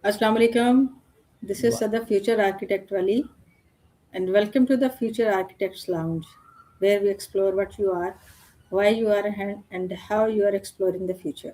Assalamu alaikum. This is Wa- Sada Future Architect Wali, and welcome to the Future Architects Lounge, where we explore what you are, why you are, and how you are exploring the future.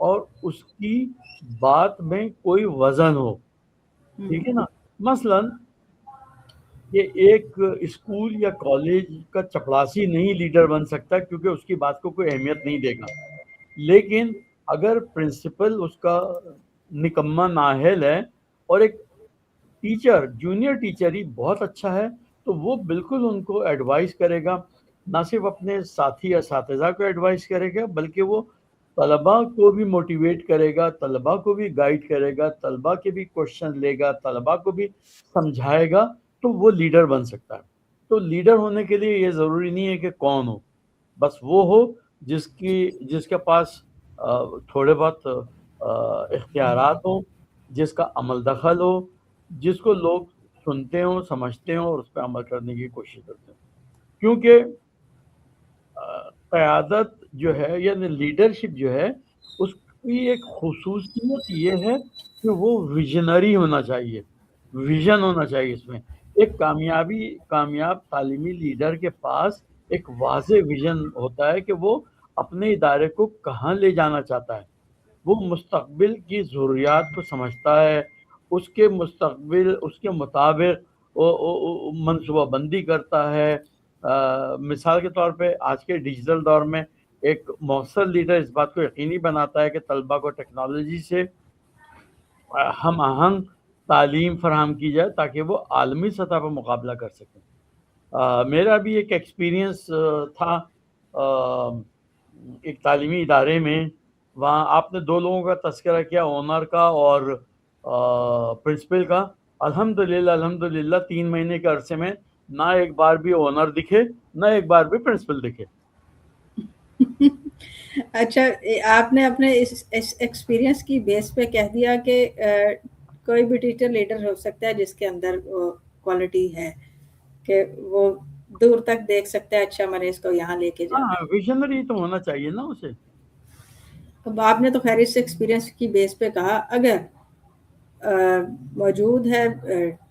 اور اس کی بات میں کوئی وزن ہو. ٹھیک ہے نا. مثلاً کہ ایک اسکول یا کالج کا چپڑاسی نہیں لیڈر بن سکتا کیونکہ اس کی بات کو کوئی اہمیت نہیں دے گا. لیکن اگر پرنسپل اس کا نکما نااہل ہے اور ایک ٹیچر جونیئر ٹیچر ہی بہت اچھا ہے تو وہ بالکل ان کو ایڈوائز کرے گا. نہ صرف اپنے ساتھی اساتذہ کو ایڈوائز کرے گا بلکہ وہ طلباء کو بھی موٹیویٹ کرے گا, طلباء کو بھی گائیڈ کرے گا, طلباء کے بھی کوشچن لے گا, طلباء کو بھی سمجھائے گا, تو وہ لیڈر بن سکتا ہے. تو لیڈر ہونے کے لیے یہ ضروری نہیں ہے کہ کون ہو, بس وہ ہو جس کے پاس تھوڑے بہت اختیارات ہوں, جس کا عمل دخل ہو, جس کو لوگ سنتے ہوں, سمجھتے ہوں اور اس پہ عمل کرنے کی کوشش کرتے ہوں. کیونکہ قیادت جو ہے یعنی لیڈرشپ جو ہے اس کی ایک خصوصیت یہ ہے کہ وہ ویژنری ہونا چاہیے, ویژن ہونا چاہیے. اس میں ایک کامیاب تعلیمی لیڈر کے پاس ایک واضح ویژن ہوتا ہے کہ وہ اپنے ادارے کو کہاں لے جانا چاہتا ہے. وہ مستقبل کی ضروریات کو سمجھتا ہے, اس کے مستقبل اس کے مطابق منصوبہ بندی کرتا ہے. مثال کے طور پہ آج کے ڈیجیٹل دور میں ایک مؤثر لیڈر اس بات کو یقینی بناتا ہے کہ طلباء کو ٹیکنالوجی سے ہم آہنگ تعلیم فراہم کی جائے تاکہ وہ عالمی سطح پر مقابلہ کر سکیں. میرا بھی ایک ایکسپیرینس تھا ایک تعلیمی ادارے میں. وہاں آپ نے دو لوگوں کا تذکرہ کیا, اونر کا اور پرنسپل کا. الحمدللہ 3 مہینے کے عرصے میں نہ ایک بار بھی اونر دکھے, نہ ایک بار بھی پرنسپل دکھے. اچھا, آپ نے اپنے اس ایکسپیرینس کی بیس پہ کہہ دیا کہ کوئی بھی ٹیچر لیڈر ہو سکتا ہے جس کے اندر وہ کوالٹی ہے کہ وہ دور تک دیکھ سکتا ہے, اچھا میں نے اس کو یہاں لے کے جانا ہے. ویژنری تو ہونا چاہیے نا اسے. اب آپ نے تو خیر اس ایکسپیرینس کی بیس پہ کہا, اگر موجود ہے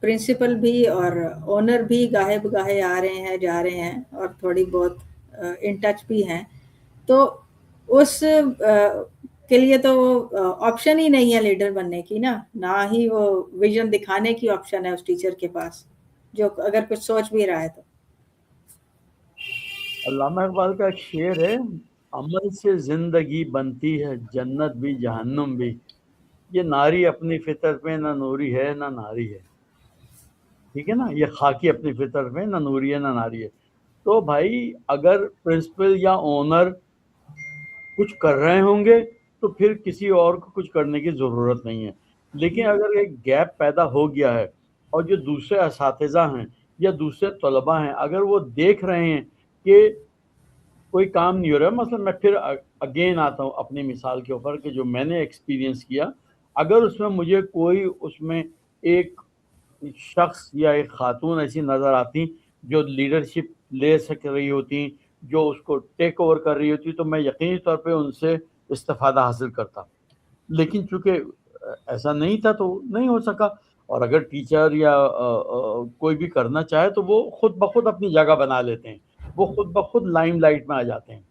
پرنسپل بھی اور اونر بھی گاہے بگاہے آ رہے ہیں جا رہے ہیں اور تھوڑی بہت ان ٹچ بھی ہیں, تو اس کے لیے تو آپشن ہی نہیں ہے لیڈر بننے کی نا, نہ ہی وہ ویژن دکھانے کی آپشن ہے اس ٹیچر کے پاس جو اگر کچھ سوچ بھی رہا ہے تو. علامہ اقبال کا ایک شعر ہے, عمل سے زندگی بنتی ہے جنت بھی جہنم بھی, یہ ناری اپنی فطرت میں نہ نوری ہے نہ ناری ہے. ٹھیک ہے نا, یہ خاکی اپنی فطرت میں نہ نوری ہے نہ ناری ہے. تو بھائی اگر پرنسپل یا اونر کچھ کر رہے ہوں گے تو پھر کسی اور کو کچھ کرنے کی ضرورت نہیں ہے. لیکن اگر ایک گیپ پیدا ہو گیا ہے اور جو دوسرے اساتذہ ہیں یا دوسرے طلباء ہیں اگر وہ دیکھ رہے ہیں کہ کوئی کام نہیں ہو رہا ہے, مثلا میں پھر اگین آتا ہوں اپنی مثال کے اوپر کہ جو میں نے ایکسپیرینس کیا, اگر اس میں مجھے کوئی اس میں ایک شخص یا ایک خاتون ایسی نظر آتی جو لیڈرشپ لے سک رہی ہوتی, جو اس کو ٹیک اوور کر رہی ہوتی, تو میں یقینی طور پہ ان سے استفادہ حاصل کرتا. لیکن چونکہ ایسا نہیں تھا تو نہیں ہو سکا. اور اگر ٹیچر یا کوئی بھی کرنا چاہے تو وہ خود بخود اپنی جگہ بنا لیتے ہیں, وہ خود بخود لائم لائٹ میں آ جاتے ہیں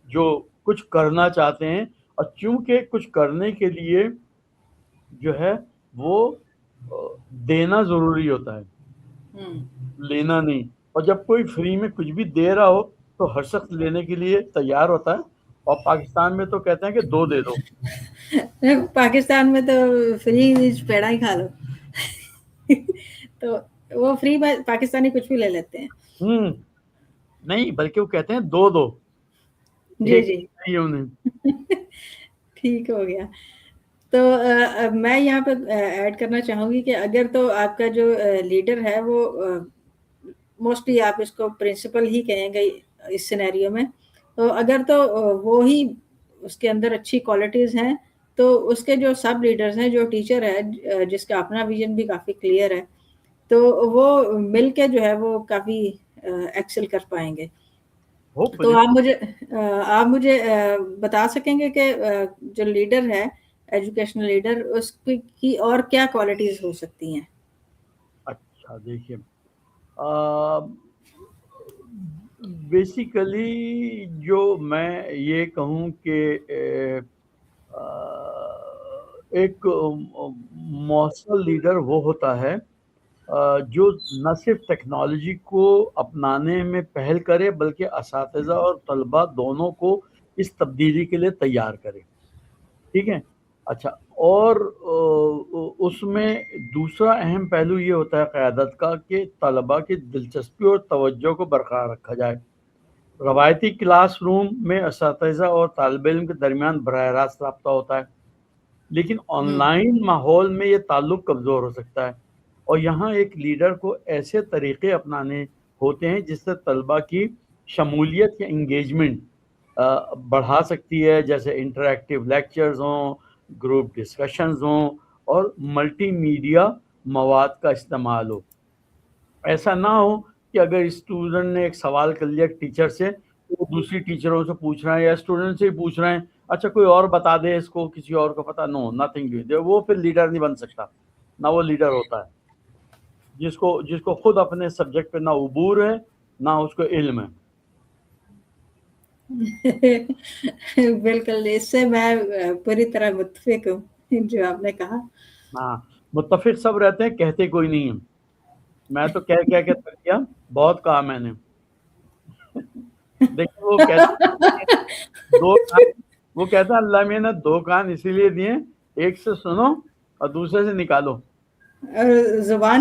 جو کچھ کرنا چاہتے ہیں. اور چونکہ کچھ کرنے کے لیے جو ہے وہ دینا ضروری ہوتا ہے, لینا نہیں. اور جب کوئی فری میں کچھ بھی دے رہا ہو تو ہر شخص لینے کے لیے تیار ہوتا ہے. اور پاکستان میں تو کہتے ہیں کہ 2 دے دو. پاکستان میں تو فری پیڑا ہی کھا لو تو وہ فری میں پاکستانی کچھ بھی لے لیتے ہیں. نہیں بلکہ وہ کہتے ہیں 2 دو. جی جی نہیں انہیں ٹھیک ہو گیا. تو میں یہاں پہ ایڈ کرنا چاہوں گی کہ اگر تو آپ کا جو لیڈر ہے وہ موسٹلی آپ اس کو پرنسپل ہی کہیں گے اس سینیریو میں, تو اگر تو وہی اس کے اندر اچھی کوالٹیز ہیں تو اس کے جو سب لیڈرز ہیں, جو ٹیچر ہے جس کا اپنا ویژن بھی کافی کلیئر ہے, تو وہ مل کے جو ہے وہ کافی ایکسل کر پائیں گے. تو آپ مجھے بتا سکیں گے کہ جو لیڈر ہے ایجوکیشنل لیڈر اس کی اور کیا کوالٹیز ہو سکتی ہیں؟ اچھا دیکھیے, بیسیکلی جو میں یہ کہوں کہ ایک مؤثر لیڈر وہ ہوتا ہے جو نہ صرف ٹیکنالوجی کو اپنانے میں پہل کرے بلکہ اساتذہ اور طلباء دونوں کو اس تبدیلی کے لیے تیار کرے. ٹھیک ہے. اچھا, اور اس میں دوسرا اہم پہلو یہ ہوتا ہے قیادت کا کہ طلباء کی دلچسپی اور توجہ کو برقرار رکھا جائے. روایتی کلاس روم میں اساتذہ اور طالب علم کے درمیان براہ راست رابطہ ہوتا ہے, لیکن آن لائن ماحول میں یہ تعلق کمزور ہو سکتا ہے, اور یہاں ایک لیڈر کو ایسے طریقے اپنانے ہوتے ہیں جس سے طلباء کی شمولیت یا انگیجمنٹ بڑھا سکتی ہے, جیسے انٹریکٹیو لیکچرز ہوں, گروپ ڈسکشنز ہوں, اور ملٹی میڈیا مواد کا استعمال ہو. ایسا نہ ہو کہ اگر اسٹوڈنٹ نے ایک سوال کر لیا ٹیچر سے تو وہ دوسری ٹیچروں سے پوچھ رہے ہیں یا اسٹوڈنٹ سے ہی پوچھ رہے ہیں, اچھا کوئی اور بتا دے اس کو, کسی اور کو پتا, نو نتھنگ. وہ پھر لیڈر نہیں بن سکتا, نہ وہ لیڈر ہوتا ہے جس کو خود اپنے سبجیکٹ پہ نہ عبور ہے نہ اس کو علم ہے. بالکل, اس سے میں پوری طرح متفق ہوں جو آپ نے کہا. ہاں, متفق سب رہتے ہیں, کہتے کوئی نہیں ہے. میں تو کہہ کے تھک گیا, بہت کہا میں نے. دیکھیں وہ کہتا ہے اللہ میں نے 2 کان اسی لیے دیے, ایک سے سنو اور دوسرے سے نکالو. اور زبان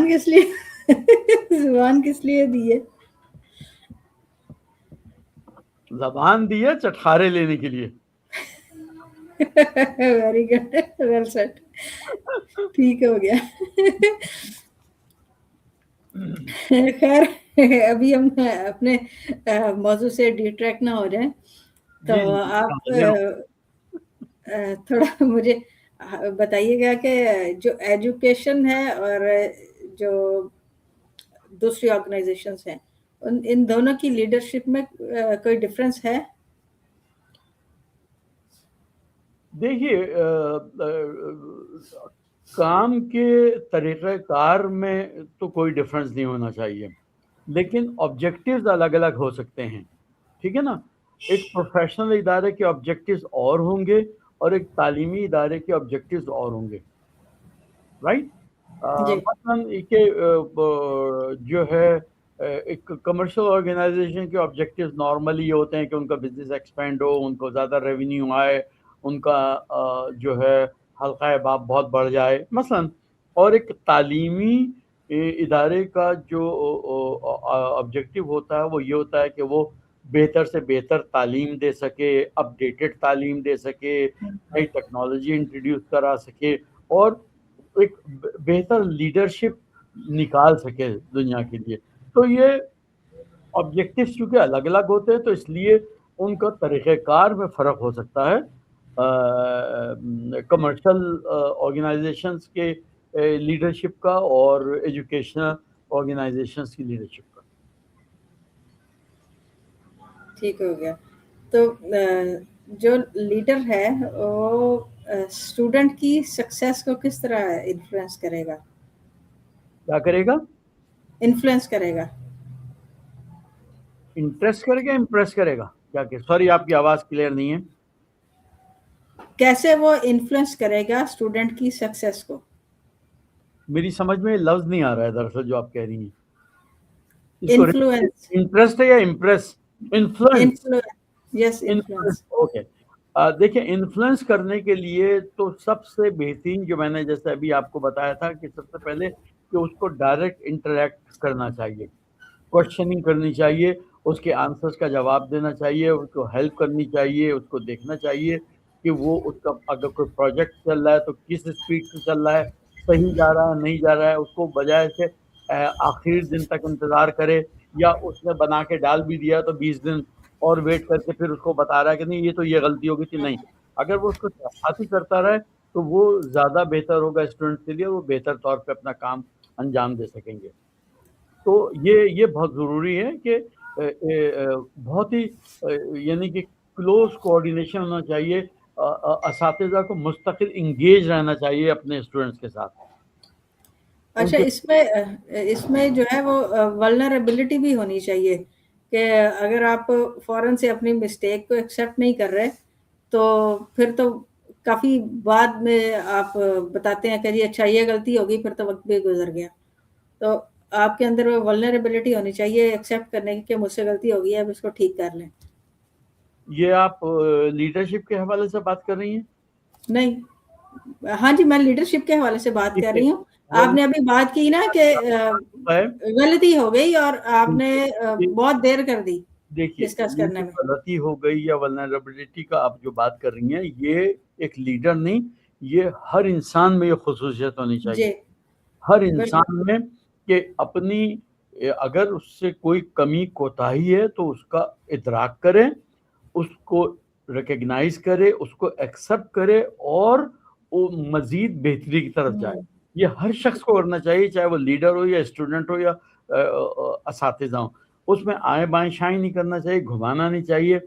کس لیے دی ہے؟ زبان دی ہے چٹخارے لینے کے لیے. ویری گڈ, ویل سیٹ, ٹھیک ہو گیا. خیر, ابھی ہم اپنے موضوع سے ڈیٹریکٹ نہ ہو جائیں, تو آپ تھوڑا مجھے بتائیے گا کہ جو ایجوکیشن ہے اور جو دوسری آرگنائزیشنز ہیں ان دونوں کی لیڈرشپ میں کوئی ڈفرینس ہے؟ دیکھیے, کام کے طریقہ کار میں تو کوئی ڈفرینس نہیں ہونا چاہیے, لیکن آبجیکٹیوز الگ الگ ہو سکتے ہیں. ٹھیک ہے نا. ایک پروفیشنل ادارے کے آبجیکٹیوز اور ہوں گے اور ایک تعلیمی ادارے کے آبجیکٹیوز اور ہوں گے. رائٹ. مثلاً کہ جو ہے ایک کمرشل آرگنائزیشن کے آبجیکٹیوز نارملی یہ ہوتے ہیں کہ ان کا بزنس ایکسپینڈ ہو, ان کو زیادہ ریونیو آئے, ان کا جو ہے حلقہ باب بہت بڑھ جائے مثلاً. اور ایک تعلیمی ادارے کا جو آبجیکٹیو ہوتا ہے وہ یہ ہوتا ہے کہ وہ بہتر سے بہتر تعلیم دے سکے, اپ ڈیٹڈ تعلیم دے سکے, نئی ٹیکنالوجی انٹروڈیوس کرا سکے, اور ایک بہتر لیڈرشپ نکال سکے دنیا کے لیے. تو یہ آبجیکٹیوز چونکہ الگ الگ ہوتے ہیں تو اس لیے ان کا طریقہ کار میں فرق ہو سکتا ہے کمرشل آرگنائزیشنز کے لیڈرشپ کا اور ایجوکیشنل آرگنائزیشنز کی لیڈرشپ کا. ٹھیک ہو گیا. تو جو لیڈر ہے وہ اسٹوڈنٹ کی سکسیس کو کس طرح انفلوئنس کرے گا؟ کیا کرے گا؟ انفلوئنس کرے گا. انٹریسٹ کرے گا, امپریس کرے گا, کیا کہ سوری آپ کی آواز کلیئر نہیں ہے. کیسے وہ انفلوئنس کرے گا اسٹوڈنٹ کی سکسیس کو؟ میری سمجھ میں لفظ نہیں آ رہا ہے دراصل جو آپ کہہ رہی ہیں. انفلوئنس. انٹرسٹ ہے یا امپریس؟ انفلوئنس. یس, انفلوئنس. اوکے. دیکھیں, انفلوئنس کرنے کے لیے تو سب سے بہترین جو میں نے جیسے ابھی آپ کو بتایا تھا کہ سب سے پہلے کہ اس کو ڈائریکٹ انٹریکٹ کرنا چاہیے, کوشچننگ کرنی چاہیے, اس کے آنسرز کا جواب دینا چاہیے, اس کو ہیلپ کرنی چاہیے, اس کو دیکھنا چاہیے کہ وہ اس کا اگر کوئی پروجیکٹ چل رہا ہے تو کس اسپیڈ سے چل رہا ہے, صحیح جا رہا ہے نہیں جا رہا ہے, اس کو بجائے سے آخری دن تک انتظار کرے, یا اس نے بنا کے ڈال بھی دیا تو 20 دن اور ویٹ کر کے پھر اس کو بتا رہا ہے کہ نہیں یہ تو یہ غلطی ہوگی تھی. نہیں, اگر وہ اس کو ہاتھی کرتا رہے تو وہ زیادہ بہتر ہوگا اسٹوڈنٹ کے لیے, وہ بہتر طور پہ اپنا کام انجام دے سکیں گے. تو یہ بہت ضروری ہے کہ بہت ہی یعنی کہ کلوز کوآرڈینیشن ہونا چاہیے, اساتذہ کو مستقل انگیج رہنا چاہیے اپنے اسٹوڈنٹس کے ساتھ. اچھا, اس میں جو ہے وہ ولنریبلٹی بھی ہونی چاہیے کہ اگر آپ فوراً سے اپنی مسٹیک کو ایکسیپٹ نہیں کر رہے تو پھر تو کافی بعد میں آپ بتاتے ہیں کہ جی اچھا یہ غلطی ہوگی، پھر تو وقت بھی گزر گیا. تو آپ کے اندر وہ ولنریبلٹی ہونی چاہیے ایکسیپٹ کرنے کی کہ مجھ سے غلطی ہو گئی ہے، اب اس کو ٹھیک کر لیں. یہ آپ لیڈرشپ کے حوالے سے بات کر رہی ہیں؟ نہیں، ہاں جی، میں لیڈرشپ کے حوالے سے بات کر رہی ہوں. آپ نے ابھی بات کی نا کہ غلطی ہو گئی اور آپ نے بہت دیر کر دی دیکھیے ڈسکس یہ کرنے جو میں. غلطی ہو گئی یا ولنریبلٹی کا آپ جو بات کر رہی ہیں، یہ ایک لیڈر نہیں، یہ ہر انسان میں یہ خصوصیت ہونی چاہیے. جی ہر بالکل. انسان میں کہ اپنی اگر اس سے کوئی کمی کوتاہی ہے تو اس کا ادراک کرے، اس کو ریکگنائز کرے، اس کو ایکسپٹ کرے اور وہ مزید بہتری کی طرف جائے. یہ ہر شخص کو کرنا چاہیے، چاہے وہ لیڈر ہو یا اسٹوڈنٹ ہو یا اساتذہ ہوں. اس میں آئیں بائیں شائیں نہیں کرنا چاہیے، گھمانا نہیں چاہیے.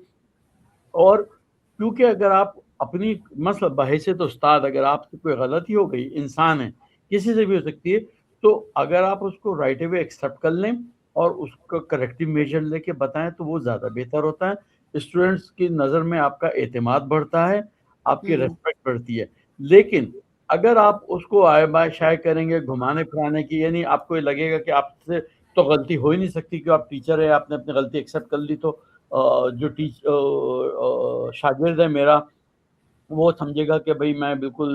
اور کیونکہ اگر آپ اپنی مثلا بحیثیت استاد اگر آپ سے کوئی غلطی ہو گئی، انسان ہے، کسی سے بھی ہو سکتی ہے، تو اگر آپ اس کو رائٹ اوے ایکسیپٹ کر لیں اور اس کو کریکٹیو میجر لے کے بتائیں تو وہ زیادہ بہتر ہوتا ہے. اسٹوڈنٹس کی نظر میں آپ کا اعتماد بڑھتا ہے، آپ کی ریسپیکٹ بڑھتی ہے. لیکن اگر آپ اس کو آئے بائے شائے کریں گے، گھمانے پھرانے کی، یعنی آپ کو یہ لگے گا کہ آپ سے تو غلطی ہو ہی نہیں سکتی کہ آپ ٹیچر ہے، آپ نے اپنی غلطی ایکسیپٹ کر لی، تو جو شاگرد ہے میرا وہ سمجھے گا کہ بھئی میں بالکل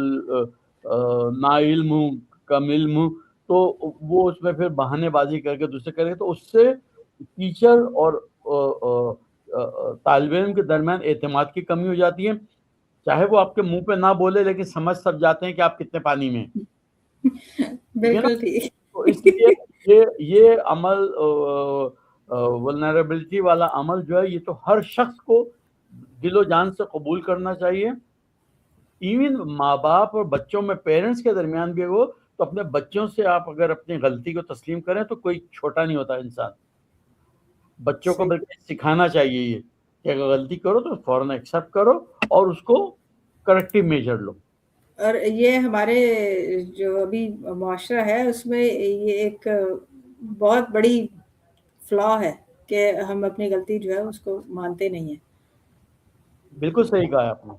نا علم ہوں، کم علم ہوں، تو وہ اس میں پھر بہانے بازی کر کے دوسرے کرے. تو اس سے ٹیچر اور طالب علم کے درمیان اعتماد کی کمی ہو جاتی ہے. چاہے وہ آپ کے منہ پہ نہ بولے لیکن سمجھ سب جاتے ہیں کہ آپ کتنے پانی میں. بالکل ٹھیک. تو اس لیے یہ عمل ولنریبلٹی والا عمل جو ہے یہ تو ہر شخص کو دل و جان سے قبول کرنا چاہیے. ایون ماں باپ اور بچوں میں پیرنٹس کے درمیان بھی وہ تو اپنے بچوں سے آپ اگر اپنی غلطی کو تسلیم کریں تو کوئی چھوٹا نہیں ہوتا انسان. بچوں کو بلکہ سکھانا چاہیے یہ کہ اگر غلطی کرو تو فوراً ایکسیپٹ کرو اور اس کو کریکٹیو میجر لو. اور یہ ہمارے جو ابھی معاشرہ ہے اس میں یہ ایک بہت بڑی فلا ہے کہ ہم اپنی غلطی جو ہے اس کو مانتے نہیں ہیں. بالکل صحیح کہا آپ نے،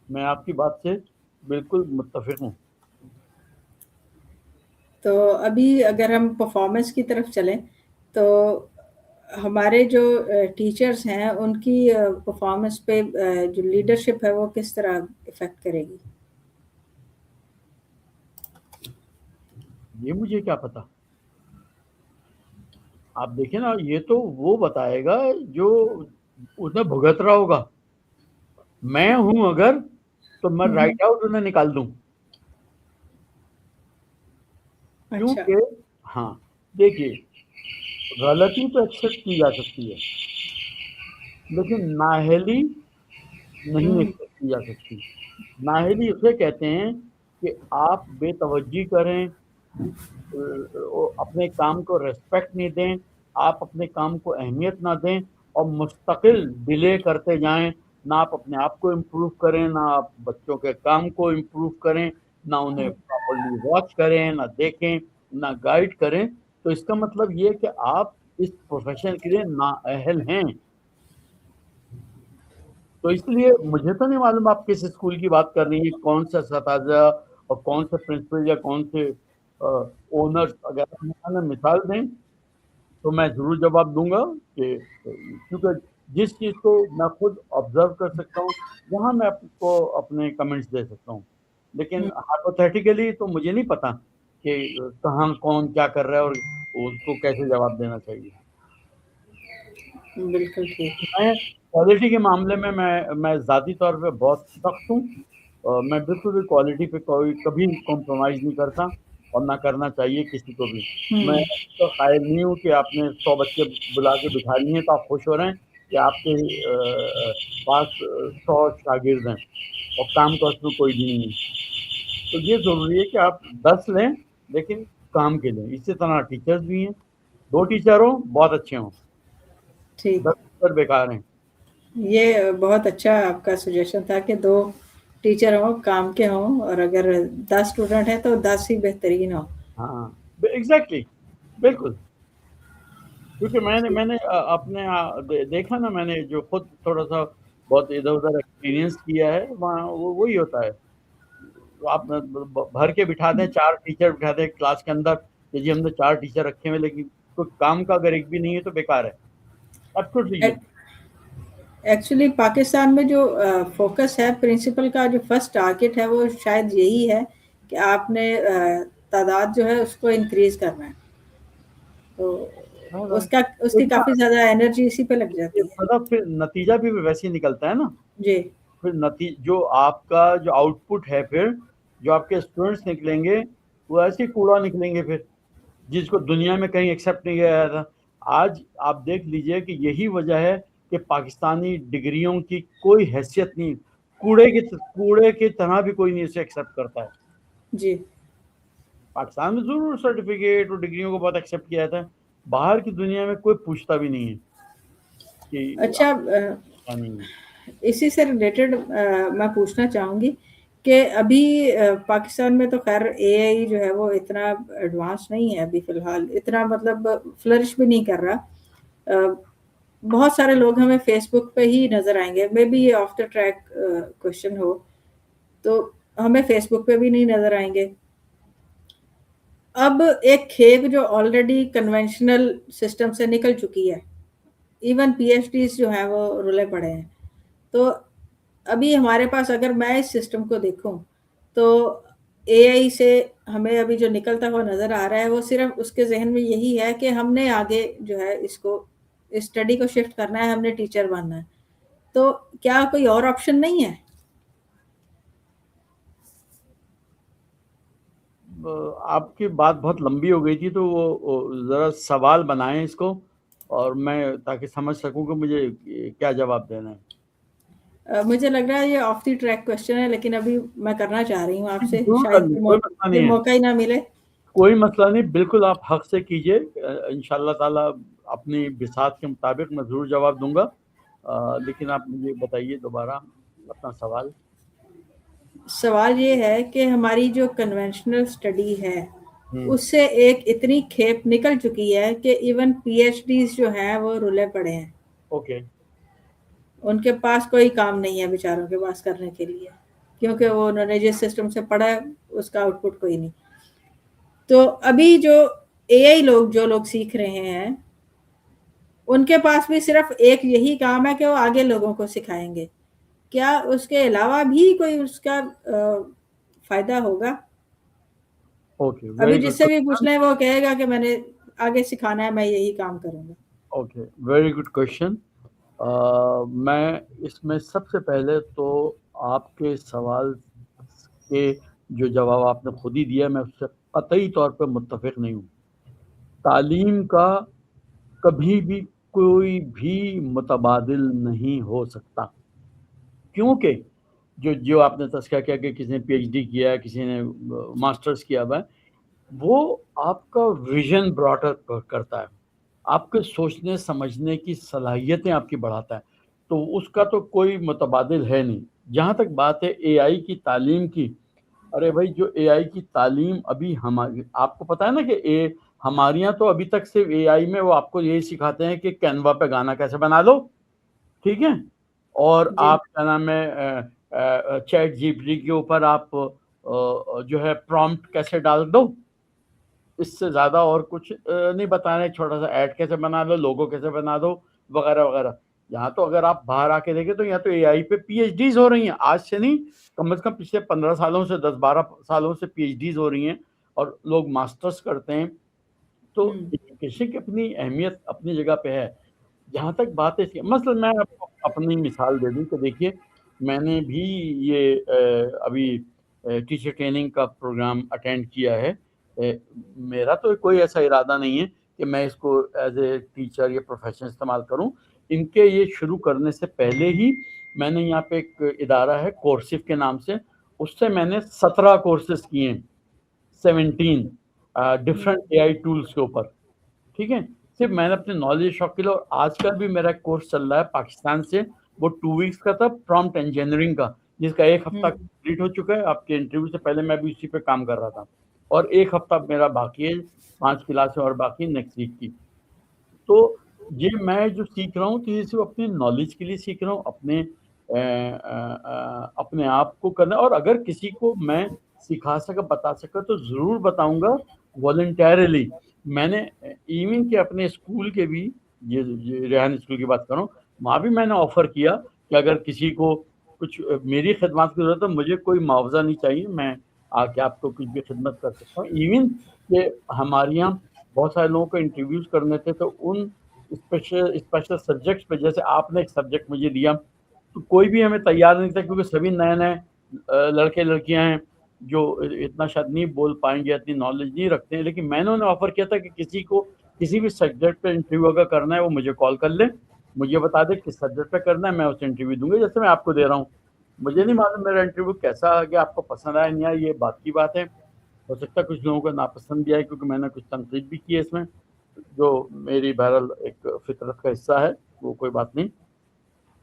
میں آپ کی بات سے بالکل متفق ہوں. تو ابھی اگر ہم پرفارمنس کی طرف چلیں تو ہمارے جو ٹیچرز ہیں ان کی پرفارمنس پہ جو لیڈرشپ ہے وہ کس طرح افیکٹ کرے گی؟ یہ مجھے کیا پتا. آپ دیکھیں نا، یہ تو وہ بتائے گا جو اس نے بھگت رہا ہوگا. میں ہوں اگر تو میں رائٹ آؤٹ انہیں نکال دوں. کیونکہ ہاں دیکھیے غلطی تو ایکسیپٹ کی جا سکتی ہے لیکن نااہلی نہیں ایکسیپٹ کی جا سکتی. نااہلی اسے کہتے ہیں کہ آپ بے توجہی کریں، اپنے کام کو ریسپیکٹ نہیں دیں، آپ اپنے کام کو اہمیت نہ دیں اور مستقل ڈیلے کرتے جائیں. نہ آپ اپنے آپ کو امپروو کریں، نہ آپ بچوں کے کام کو امپروو کریں، نہ انہیں پراپرلی واچ کریں، نہ دیکھیں، نہ گائیڈ کریں. تو اس کا مطلب یہ کہ آپ اس پروفیشن کے لیے نااہل ہیں. تو اس لیے مجھے تو نہیں معلوم آپ کس اسکول کی بات کر رہی ہیں، کون سے اساتذہ اور کون سے پرنسپل یا کون سے اونرز. اگر آپ ہمیں مثال دیں تو میں ضرور جواب دوں گا کہ کیونکہ جس چیز کو میں خود آبزرو کر سکتا ہوں وہاں میں آپ کو اپنے کمنٹس دے سکتا ہوں. لیکن ہائپوتھیٹیکلی تو مجھے نہیں پتا کہ کہاں کون کیا کر رہا ہے اور اس کو کیسے جواب دینا چاہیے. بالکل ٹھیک. میں کوالٹی کے معاملے میں میں ذاتی طور پہ بہت سخت ہوں. میں بالکل بھی کوالٹی پہ کبھی کمپرومائز نہیں کرتا اور نہ کرنا چاہیے کسی کو بھی. میں تو قائل نہیں ہوں کہ آپ نے 100 بچے بلا کے بٹھا لیے ہیں تو آپ خوش ہو رہے ہیں کہ آپ کے پاس 100 شاگرد ہیں اور کام کا اس میں کوئی بھی نہیں ہے. تو یہ ضروری ہے کہ آپ 10 لیں لیکن کام کے لیں. اسی طرح ٹیچرز بھی ہیں، 2 ٹیچر ہوں بہت اچھے ہوں، ٹھیک. 10 ٹیچر بیکار ہیں. یہ بہت اچھا آپ کا سجیشن تھا کہ 2 ٹیچر ہوں کام کے ہوں اور اگر 10 اسٹوڈنٹ ہیں تو 10 ہی بہترین ہوں. ہاں ایگزیکٹلی بالکل. کیونکہ میں نے اپنے دیکھا نا، میں نے جو خود تھوڑا سا بہت ادھر ادھر ایکسپیرینس کیا ہے وہاں وہی ہوتا ہے. آپ بھر کے بٹھا دیں 4 ٹیچر بٹھا دیں کلاس کے اندر کہ جی ہم نے 4 ٹیچر رکھے ہوئے لیکن کوئی کام کا اگر ایک بھی نہیں ہے تو بیکار ہے. ایبسولوٹلی. ایکچولی پاکستان میں جو فوکس ہے پرنسپل کا، جو فرسٹ ٹارگیٹ ہے وہ شاید یہی ہے کہ آپ نے تعداد جو ہے اس کو انکریز کرنا ہے، تو اس کی کافی زیادہ انرجی اسی پہ لگ جاتی ہے. مطلب پھر نتیجہ بھی ویسے ہی نکلتا ہے نا. جی پھر جو آپ کا جو آؤٹ پٹ ہے، پھر جو آپ کے اسٹوڈنٹس نکلیں گے وہ ایسے ہی کوڑا نکلیں گے، پھر جس کو دنیا میں کہیں ایکسیپٹ نہیں کیا تھا. آج آپ دیکھ لیجئے کہ یہی وجہ ہے کہ پاکستانی ڈگریوں کی کوئی حیثیت نہیں، کوڑے کی طرح بھی کوئی نہیں اسے ایکسیپٹ کرتا ہے. جی. پاکستان میں ضرور سرٹیفکیٹ اور ڈگریوں کو بہت ایکسیپٹ کیا جاتا ہے، باہر کی دنیا میں کوئی پوچھتا بھی نہیں ہے کہ اچھا، اسی سے ریلیٹڈ میں پوچھنا چاہوں گی کہ ابھی پاکستان میں تو خیر اے آئی جو ہے وہ اتنا ایڈوانس نہیں ہے ابھی فی الحال، اتنا مطلب فلرش بھی نہیں کر رہا. بہت سارے لوگ ہمیں فیس بک پہ ہی نظر آئیں گے، مے بی یہ آف دا ٹریک کوشچن ہو، تو ہمیں فیس بک پہ بھی نہیں نظر آئیں گے. اب ایک کھیپ جو آلریڈی کنونشنل سسٹم سے نکل چکی ہے، ایون پی ایچ ڈیز جو ہیں وہ رلے پڑے ہیں، تو ابھی ہمارے پاس اگر میں اس سسٹم کو دیکھوں تو اے آئی سے ہمیں ابھی جو نکلتا ہوا نظر آ رہا ہے وہ صرف اس کے ذہن میں یہی ہے کہ ہم نے آگے جو ہے اس اسٹڈی کو شفٹ کرنا ہے، ہم نے ٹیچر بننا ہے. تو کیا کوئی اور آپشن نہیں ہے؟ آپ کی بات بہت لمبی ہو گئی تھی تو وہ ذرا سوال بنائیں اس کو، اور میں تاکہ سمجھ سکوں کہ مجھے کیا جواب دینا ہے. مجھے لگ رہا ہے یہ آف دی ٹریک کوشچن ہے، لیکن ابھی میں کرنا چاہ رہی ہوں آپ سے، ضرور کر شاید لیں، کوئی مسئلہ پھر نہیں ہے، موقع ہی نہ ملے. کوئی مسئلہ نہیں، بالکل آپ حق سے کیجئے. انشاءاللہ تعالی اپنی بساط کے مطابق میں ضرور جواب دوں گا. لیکن آپ مجھے بتائیے دوبارہ اپنا سوال. سوال یہ ہے کہ ہماری جو کنونشنل اسٹڈی ہے اس سے ایک اتنی کھیپ نکل چکی ہے کہ ایون پی ایچ ڈیز جو ہیں وہ رلے پڑے ہیں. اوکے. ان کے پاس کوئی کام نہیں ہے بیچاروں کے پاس کرنے کے لیے، کیونکہ وہ انہوں نے جس سسٹم سے پڑھا ہے اس کا آؤٹ پٹ کوئی نہیں. تو ابھی جو اے آئی جو لوگ سیکھ رہے ہیں ان کے پاس بھی صرف ایک یہی کام ہے کہ وہ آگے لوگوں کو سکھائیں گے. کیا اس کے علاوہ بھی کوئی اس کا فائدہ ہوگا؟ اوکے، ابھی ویری جس گڈ سے بھی کوشچن. پوچھنا ہے وہ کہے گا کہ میں نے آگے سکھانا ہے، میں یہی کام کروں گا. Okay, very good question. میں اس میں سب سے پہلے تو آپ کے سوال کے جو جواب آپ نے خود ہی دیا میں اس سے قطعی طور پہ متفق نہیں ہوں. تعلیم کا کبھی بھی کوئی بھی متبادل نہیں ہو سکتا، کیونکہ جو آپ نے تذکرہ کیا کہ کسی نے پی ایچ ڈی کیا ہے، کسی نے ماسٹرز کیا ہوا ہے، وہ آپ کا ویژن براڈر کرتا ہے، آپ کے سوچنے سمجھنے کی صلاحیتیں آپ کی بڑھاتا ہے، تو اس کا تو کوئی متبادل ہے نہیں. جہاں تک بات ہے اے آئی کی تعلیم کی، ارے بھائی جو اے آئی کی تعلیم ابھی ہماری، آپ کو پتا ہے نا کہ ہمارے یہاں تو ابھی تک صرف اے آئی میں وہ آپ کو یہی سکھاتے ہیں کہ کینوا پہ گانا کیسے بنا دو، ٹھیک ہے، اور جی آپ کیا نام ہے چیٹ جی پی ٹی کے اوپر آپ جو ہے پرومپٹ کیسے ڈال دو، اس سے زیادہ اور کچھ نہیں بتانا ہے. چھوٹا سا ایڈ کیسے بنا دو، لوگو کیسے بنا دو، وغیرہ وغیرہ. یہاں تو اگر آپ باہر آ کے دیکھیں تو یہاں تو اے آئی پہ پی ایچ ڈیز ہو رہی ہیں، آج سے نہیں، کم از کم پچھلے 15 سالوں سے 10-12 سالوں سے پی ایچ ڈیز ہو رہی ہیں اور لوگ ماسٹرز کرتے ہیں. تو ایجوکیشن کی اپنی اہمیت اپنی جگہ پہ ہے. جہاں تک بات ہے مثلا میں آپ کو اپنی مثال دے دوں کہ دیکھیے میں نے بھی یہ ابھی ٹیچر ٹریننگ کا پروگرام اٹینڈ کیا ہے. میرا تو کوئی ایسا ارادہ نہیں ہے کہ میں اس کو ایز اے ٹیچر یا پروفیشن استعمال کروں. ان کے یہ شروع کرنے سے پہلے ہی میں نے یہاں پہ ایک ادارہ ہے کورسیو کے نام سے، اس سے میں نے 17 کورسز کیے ہیں، 17 ڈفرینٹ اے آئی ٹولس کے اوپر، ٹھیک ہے. صرف میں نے اپنے نالج شوق کے لیے، اور آج کل بھی میرا ایک کورس چل رہا ہے پاکستان سے، وہ 2 ویکس کا تھا، پرومپٹ انجینئرنگ کا، جس کا 1 ہفتہ کمپلیٹ ہو چکا ہے. آپ کے انٹرویو سے پہلے میں بھی اسی پہ کام کر رہا تھا، اور 1 ہفتہ میرا باقی ہے، 5 کلاسیں اور باقی نیکسٹ ویک کی. تو یہ میں جو سیکھ رہا ہوں تو یہ صرف اپنے نالج کے لیے سیکھ رہا ہوں، اپنے اپنے آپ کو کرنا. اور اگر کسی کو میں سکھا سکا بتا سکا تو ضرور بتاؤں گا والنٹیرلی. میں نے ایون کہ اپنے اسکول کے بھی یہ ریحان اسکول کی بات کروں, وہاں بھی میں نے آفر کیا کہ اگر کسی کو کچھ میری خدمات کی ضرورت ہے, مجھے کوئی معاوضہ نہیں چاہیے, میں آ کے آپ کو کچھ بھی خدمت کر سکتا ہوں. ایون کہ ہمارے یہاں بہت سارے لوگوں کو انٹرویوز کرنے تھے, تو ان اسپیشل سبجیکٹس پہ, جیسے آپ نے ایک سبجیکٹ مجھے دیا, تو کوئی بھی ہمیں تیار نہیں تھا, کیونکہ سبھی نئے نئے لڑکے لڑکیاں ہیں جو اتنا شاید نہیں بول پائیں گے, اتنی نالج نہیں رکھتے ہیں. لیکن میں نے انہیں آفر کیا تھا کہ کسی کو کسی بھی سبجیکٹ پہ انٹرویو اگر کرنا ہے وہ مجھے کال کر لیں, مجھے بتا دیں کس سبجیکٹ پہ کرنا ہے, میں اسے انٹرویو دوں گا, جیسے میں آپ کو دے رہا ہوں. مجھے نہیں معلوم میرا انٹرویو کیسا آ گیا, آپ کو پسند آیا نہیں آیا, یہ بات کی بات ہے. ہو سکتا ہے کچھ لوگوں کو ناپسند بھی آئے, کیونکہ میں نے کچھ تنقید بھی کی ہے اس میں, جو میری بہرحال ایک فطرت کا حصہ ہے, وہ کوئی بات نہیں.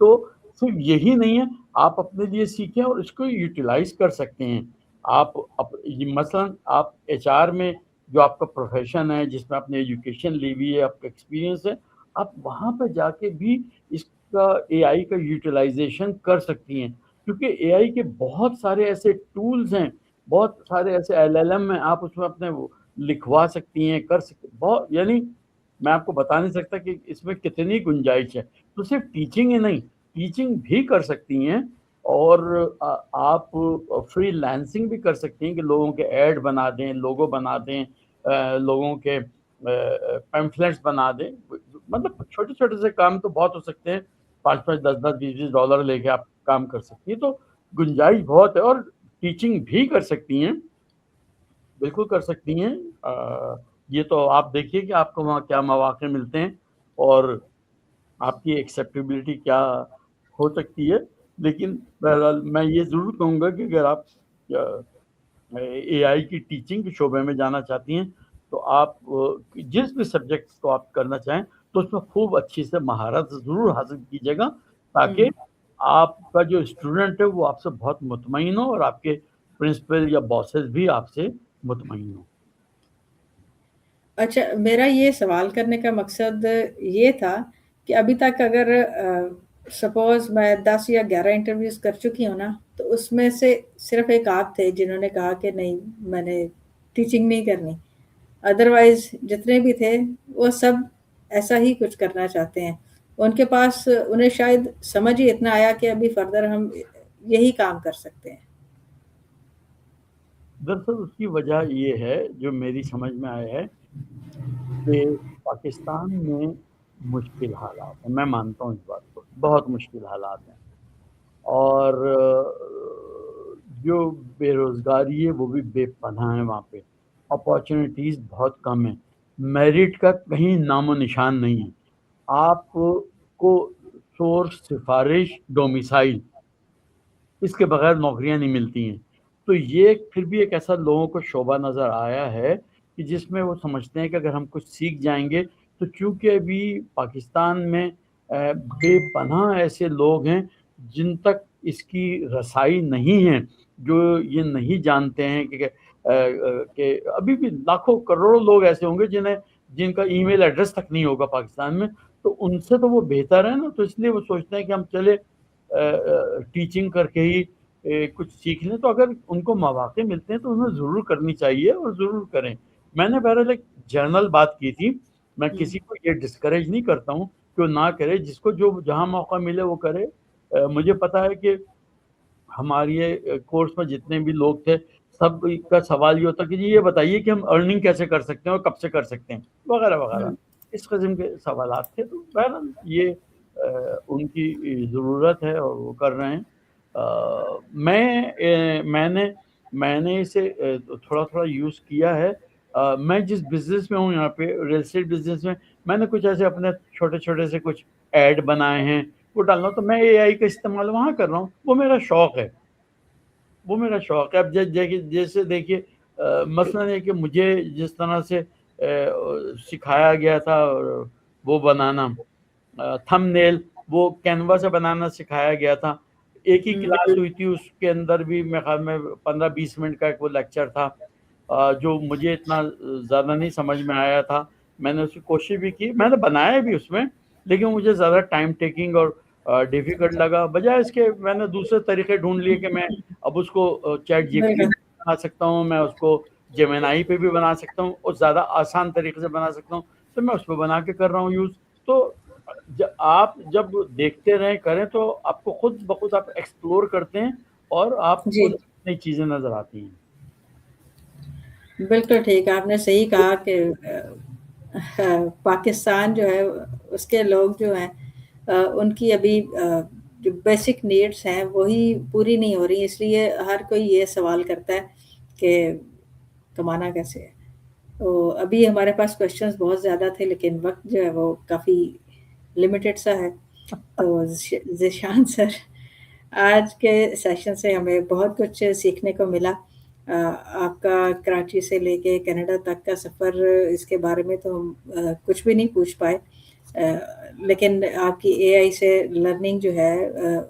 تو صرف یہی نہیں ہے, آپ اپنے لیے سیکھیں اور اس کو یوٹیلائز کر سکتے ہیں. آپ مثلا آپ ایچ آر میں جو آپ کا پروفیشن ہے, جس میں آپ نے ایجوکیشن لی ہوئی ہے, آپ کا ایکسپیرینس ہے, آپ وہاں پہ جا کے بھی اس کا اے آئی کا یوٹیلائزیشن کر سکتی ہیں. کیونکہ اے آئی کے بہت سارے ایسے ٹولز ہیں, بہت سارے ایسے ایل ایل ایم ہیں, آپ اس میں اپنے لکھوا سکتی ہیں, کر سکتے بہت, یعنی میں آپ کو بتا نہیں سکتا کہ اس میں کتنی گنجائش ہے. تو صرف ٹیچنگ ہی نہیں, ٹیچنگ بھی کر سکتی ہیں, اور آپ فری لینسنگ بھی کر سکتی ہیں کہ لوگوں کے ایڈ بنا دیں, لوگو بنا دیں, لوگوں کے پیمفلیٹس بنا دیں. مطلب چھوٹے چھوٹے سے کام تو بہت ہو سکتے ہیں, 5-5, 10-10, 20-20 ڈالر لے کے آپ کام کر سکتی ہیں. تو گنجائش بہت ہے, اور ٹیچنگ بھی کر سکتی ہیں, بالکل کر سکتی ہیں. یہ تو آپ دیکھیے کہ آپ کو وہاں کیا مواقع ملتے ہیں اور آپ کی ایکسیپٹیبلٹی کیا ہو سکتی ہے. لیکن بہرحال میں یہ ضرور کہوں گا کہ اگر آپ اے آئی کی ٹیچنگ کے شعبے میں جانا چاہتی ہیں, تو آپ جس بھی سبجیکٹ کو آپ کرنا چاہیں تو اس میں خوب اچھی سے مہارت ضرور حاصل کیجیے گا, تاکہ آپ کا جو اسٹوڈنٹ ہے وہ آپ سے بہت مطمئن ہو, اور آپ کے پرنسپل یا باسز بھی آپ سے مطمئن ہو. اچھا, میرا یہ سوال کرنے کا مقصد یہ تھا کہ ابھی تک اگر سپوز میں 10 یا 11 انٹرویوز کر چکی ہوں نا, تو اس میں سے صرف ایک آپ تھے جنہوں نے کہا کہ نہیں, میں نے ٹیچنگ نہیں کرنی. ادروائز جتنے بھی تھے وہ سب ایسا ہی کچھ کرنا چاہتے ہیں. ان کے پاس, انہیں شاید سمجھ ہی اتنا آیا کہ ابھی فردر ہم یہی کام کر سکتے ہیں. دراصل اس کی وجہ یہ ہے, جو میری سمجھ میں آیا ہے, کہ پاکستان میں مشکل حالات ہیں. میں مانتا ہوں اس بات کو, بہت مشکل حالات ہیں, اور جو بے روزگاری ہے وہ بھی بے پناہ ہے وہاں پہ. اپارچونیٹیز بہت کم ہیں, میرٹ کا کہیں نام و نشان نہیں ہے. آپ کو سورس, سفارش, ڈومیسائل, اس کے بغیر نوکریاں نہیں ملتی ہیں. تو یہ پھر بھی ایک ایسا لوگوں کو شعبہ نظر آیا ہے کہ جس میں وہ سمجھتے ہیں کہ اگر ہم کچھ سیکھ جائیں گے, تو چونکہ ابھی پاکستان میں بے پناہ ایسے لوگ ہیں جن تک اس کی رسائی نہیں ہے, جو یہ نہیں جانتے ہیں کہ ابھی بھی لاکھوں کروڑوں لوگ ایسے ہوں گے جن کا ای میل ایڈریس تک نہیں ہوگا پاکستان میں. تو ان سے تو وہ بہتر ہے نا, تو اس لیے وہ سوچتے ہیں کہ ہم چلے ٹیچنگ کر کے ہی کچھ سیکھ لیں. تو اگر ان کو مواقع ملتے ہیں تو انہیں ضرور کرنی چاہیے, اور ضرور کریں. میں نے بہرحال ایک جنرل بات کی تھی, میں کسی کو یہ ڈسکریج نہیں کرتا ہوں کہ وہ نہ کرے, جس کو جو جہاں موقع ملے وہ کرے. مجھے پتا ہے کہ ہمارے کورس میں جتنے بھی لوگ تھے, سب کا سوال یہ ہوتا کہ جی یہ بتائیے کہ ہم ارننگ کیسے کر سکتے ہیں اور کب سے کر سکتے ہیں, وغیرہ وغیرہ, اس قسم کے سوالات تھے. تو بہرحال یہ ان کی ضرورت ہے اور وہ کر رہے ہیں. میں نے اسے تھوڑا تھوڑا یوز کیا ہے. میں جس بزنس میں ہوں یہاں پہ, ریل اسٹیٹ بزنس میں نے کچھ ایسے اپنے چھوٹے چھوٹے سے کچھ ایڈ بنائے ہیں, وہ ڈالنا, تو میں اے آئی کا استعمال وہاں کر رہا ہوں. وہ میرا شوق ہے, وہ میرا شوق ہے. اب جیسے دیکھیے, مثلاً یہ کہ مجھے جس طرح سے سکھایا گیا تھا وہ بنانا, تھم نیل, وہ کینوا سے بنانا سکھایا گیا تھا. ایک ہی کلاس ہوئی تھی, اس کے اندر بھی میرے خیال میں 15-20 منٹ کا ایک وہ لیکچر تھا, جو مجھے اتنا زیادہ نہیں سمجھ میں آیا تھا. میں نے اس کی کوشش بھی کی, میں نے بنایا بھی اس میں, لیکن مجھے زیادہ ٹائم ٹیکنگ اور ڈیفیکلٹ لگا. بجائے اس کے میں نے دوسرے طریقے ڈھونڈ لیے کہ میں اب اس کو چیٹ جی پی ٹی بالکل پہ بنا سکتا ہوں, میں اس کو جیمنائی پہ بھی بنا سکتا ہوں, اور زیادہ آسان طریقے سے بنا سکتا ہوں, تو میں اس پہ بنا کے کر رہا ہوں یوز. تو آپ جب دیکھتے رہیں کریں تو آپ کو خود بخود آپ ایکسپلور کرتے ہیں اور آپ جی کو نئی چیزیں نظر آتی ہیں. بالکل ٹھیک. آپ نے صحیح کہا کہ پاکستان جو ہے اس کے لوگ جو ہیں ان کی ابھی جو بیسک نیڈس ہیں وہی پوری نہیں ہو رہی, اس لیے ہر کوئی یہ سوال کرتا ہے کہ کمانا کیسے ہے. تو ابھی ہمارے پاس کوشچنز بہت زیادہ تھے لیکن وقت جو ہے وہ کافی لمیٹڈ سا ہے. تو ذیشان سر, آج کے سیشن سے ہمیں بہت کچھ سیکھنے کو ملا. آپ کا کراچی سے لے کے کینیڈا تک کا سفر, اس کے بارے میں تو ہم کچھ بھی نہیں پوچھ پائے, لیکن آپ کی اے آئی سے لرننگ جو ہے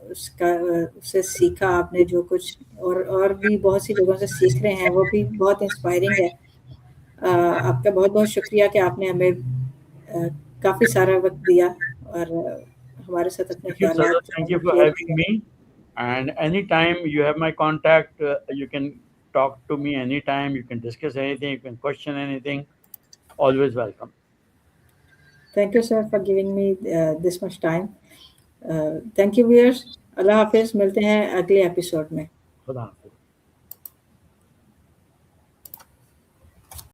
اس کا اس سے سیکھا آپ نے جو کچھ, اور بھی بہت سی جگہوں سے سیکھ رہے ہیں, وہ بھی بہت انسپائرنگ ہے. آپ کا بہت بہت شکریہ کہ آپ نے ہمیں کافی سارا وقت دیا اور ہمارے ساتھ اپنے Thank you, sir. خیالات Thank you for share having کیے. me. And anytime you have my contact, you can talk to me anytime. You can discuss anything. You can question anything. Always welcome. Thank you, sir, for giving me this much time. Thank you, viewers. اللہ حافظ. ملتے ہیں اگلے episode میں. خدا حافظ.